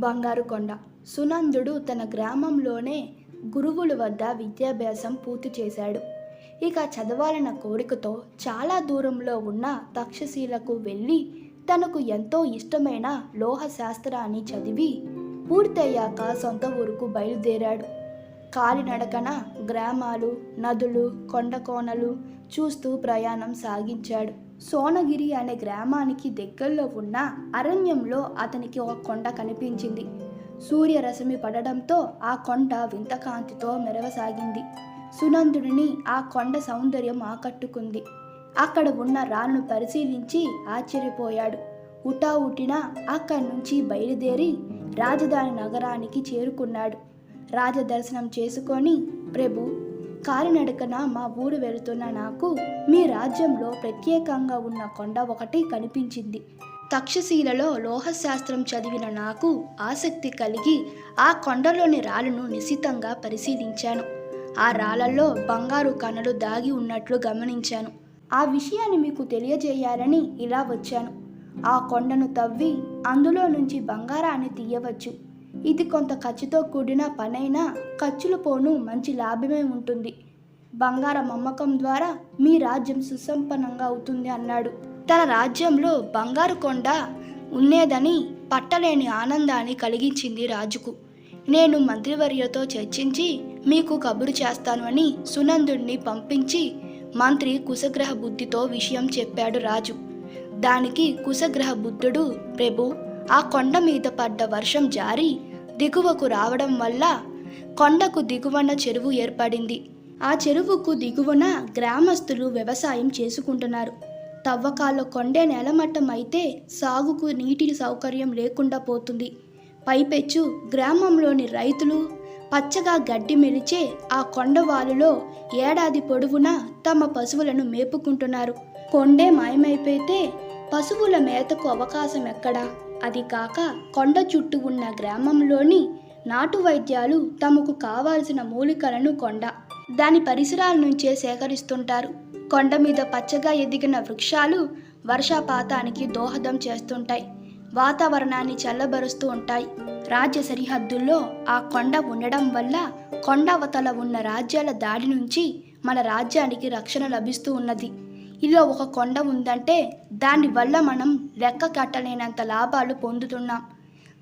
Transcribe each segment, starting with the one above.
బంగారు కొండ. సునందుడు తన గ్రామంలోనే గురువుల వద్ద విద్యాభ్యాసం పూర్తి చేశాడు. ఇక చదవాలన్న కోరికతో చాలా దూరంలో ఉన్న తక్షశిలకు వెళ్ళి తనకు ఎంతో ఇష్టమైన లోహ శాస్త్రాన్ని చదివి పూర్తయ్యాక సొంత ఊరుకు బయలుదేరాడు. కాలినడకన గ్రామాలు, నదులు, కొండకోనలు చూస్తూ ప్రయాణం సాగించాడు. సోనగిరి అనే గ్రామానికి దగ్గరలో ఉన్న అరణ్యంలో అతనికి ఒక కొండ కనిపించింది. సూర్యరశ్మి పడడంతో ఆ కొండ వింత కాంతితో మెరవసాగింది. సునందుడిని ఆ కొండ సౌందర్యం ఆకట్టుకుంది. అక్కడ ఉన్న రాళ్ళను పరిశీలించి ఆశ్చర్యపోయాడు. ఉటావుటిన అక్కడి నుంచి బయలుదేరి రాజధాని నగరానికి చేరుకున్నాడు. రాజదర్శనం చేసుకొని, ప్రభు, కాలినడకన మా ఊరు వెళుతున్న నాకు మీ రాజ్యంలో ప్రత్యేకంగా ఉన్న కొండ ఒకటి కనిపించింది. తక్షశిలలో లోహశాస్త్రం చదివిన నాకు ఆసక్తి కలిగి ఆ కొండలోని రాళ్ళను నిశితంగా పరిశీలించాను. ఆ రాళ్లలో బంగారు కణలు దాగి ఉన్నట్లు గమనించాను. ఆ విషయాన్ని మీకు తెలియజేయాలని ఇలా వచ్చాను. ఆ కొండను తవ్వి అందులో నుంచి బంగారాన్ని తీయవచ్చు. ఇది కొంత ఖర్చుతో కూడిన పనైనా ఖర్చులు పోను మంచి లాభమే ఉంటుంది. బంగారం అమ్మకం ద్వారా మీ రాజ్యం సుసంపన్నంగా అవుతుంది అన్నాడు. తన రాజ్యంలో బంగారు కొండ ఉండేదని పట్టలేని ఆనందాన్ని కలిగించింది రాజుకు. నేను మంత్రివర్యతో చర్చించి మీకు కబురు చేస్తాను అని సునందుడిని పంపించి మంత్రి కుశగ్రహ బుద్ధితో విషయం చెప్పాడు రాజు. దానికి కుశగ్రహ బుద్ధుడు, ప్రభు, ఆ కొండ మీద పడ్డ వర్షం జారి దిగువకు రావడం వల్ల కొండకు దిగువన చెరువు ఏర్పడింది. ఆ చెరువుకు దిగువన గ్రామస్తులు వ్యవసాయం చేసుకుంటున్నారు. తవ్వకాల్లో కొండే నేలమట్టం అయితే సాగుకు నీటి సౌకర్యం లేకుండా పోతుంది. పైపెచ్చు గ్రామంలోని రైతులు పచ్చగా గడ్డి మెలిచే ఆ కొండవాలులో ఏడాది పొడవునా తమ పశువులను మేపుకుంటున్నారు. కొండే మాయమైపోతే పశువుల మేతకు అవకాశం ఎక్కడా? అది కాక కొండ చుట్టూ ఉన్న గ్రామంలోని నాటు వైద్యాలు తమకు కావాల్సిన మూలికలను దాని పరిసరాల నుంచే సేకరిస్తుంటారు. కొండ మీద పచ్చగా ఎదిగిన వృక్షాలు వర్షపాతానికి దోహదం చేస్తుంటాయి, వాతావరణాన్ని చల్లబరుస్తూ ఉంటాయి. రాజ్య సరిహద్దుల్లో ఆ కొండ ఉండడం వల్ల కొండ అవతల ఉన్న రాజ్యాల దాడి నుంచి మన రాజ్యానికి రక్షణ లభిస్తూ ఉన్నది. ఇలా ఒక కొండ ఉందంటే దానివల్ల మనం లెక్క కట్టలేనంత లాభాలు పొందుతున్నాం.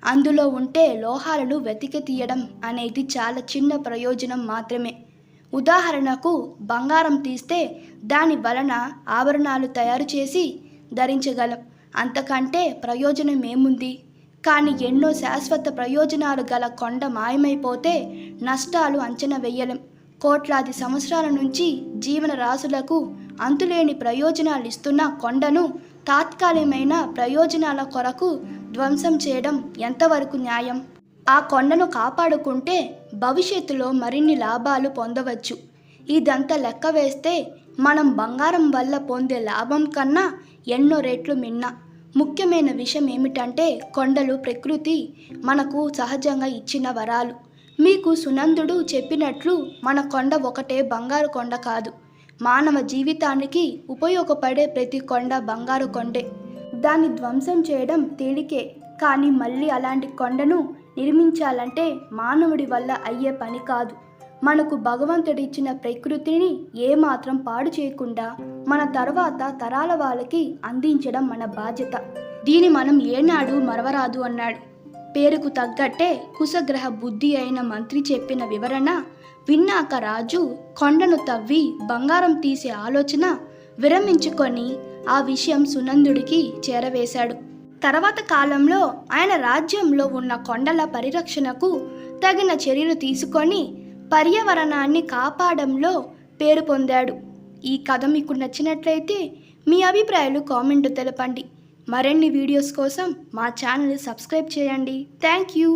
అందులో ఉంటే లోహాలను వెతికి తీయడం అనేది చాలా చిన్న ప్రయోజనం మాత్రమే. ఉదాహరణకు బంగారం తీస్తే దాని వలన ఆభరణాలు తయారు చేసి ధరించగలం. అంతకంటే ప్రయోజనం ఏముంది? కానీ ఎన్నో శాశ్వత ప్రయోజనాలు గల కొండ మాయమైపోతే నష్టాలు అంచనా వేయలేం. కోట్లాది సంవత్సరాల నుంచి జీవన రాశులకు అంతులేని ప్రయోజనాలు ఇస్తున్న కొండను తాత్కాలికమైన ప్రయోజనాల కొరకు ధ్వంసం చేయడం ఎంతవరకు న్యాయం? ఆ కొండను కాపాడుకుంటే భవిష్యత్తులో మరిన్ని లాభాలు పొందవచ్చు. ఇదంతా లెక్క వేస్తే మనం బంగారం వల్ల పొందే లాభం కన్నా ఎన్నో రెట్లు మిన్న. ముఖ్యమైన విషయం ఏమిటంటే కొండలు ప్రకృతి మనకు సహజంగా ఇచ్చిన వరాలు. మీకు సునందుడు చెప్పినట్లు మన కొండ ఒకటే బంగారు కొండ కాదు. మానవ జీవితానికి ఉపయోగపడే ప్రతి కొండ బంగారు కొండే. దాన్ని ధ్వంసం చేయడం తేలికే, కానీ మళ్ళీ అలాంటి కొండను నిర్మించాలంటే మానవుడి వల్ల అయ్యే పని కాదు. మనకు భగవంతుడిచ్చిన ప్రకృతిని ఏమాత్రం పాడు చేయకుండా మన తర్వాత తరాల వాళ్ళకి అందించడం మన బాధ్యత. దీన్ని మనం ఏనాడు మరవరాదు అన్నాడు. పేరుకు తగ్గట్టే కుశగ్రహ బుద్ధి అయిన మంత్రి చెప్పిన వివరణ విన్నాక రాజు కొండను తవ్వి బంగారం తీసే ఆలోచన విరమించుకొని ఆ విషయం సునందుడికి చేరవేశాడు. తర్వాత కాలంలో ఆయన రాజ్యంలో ఉన్న కొండల పరిరక్షణకు తగిన చర్యలు తీసుకొని పర్యావరణాన్ని కాపాడంలో పేరు పొందాడు. ఈ కథ మీకు నచ్చినట్లయితే మీ అభిప్రాయాలు కామెంట్ తెలపండి. మరిన్ని వీడియోస్ కోసం మా ఛానల్ని సబ్స్క్రైబ్ చేయండి. Thank you.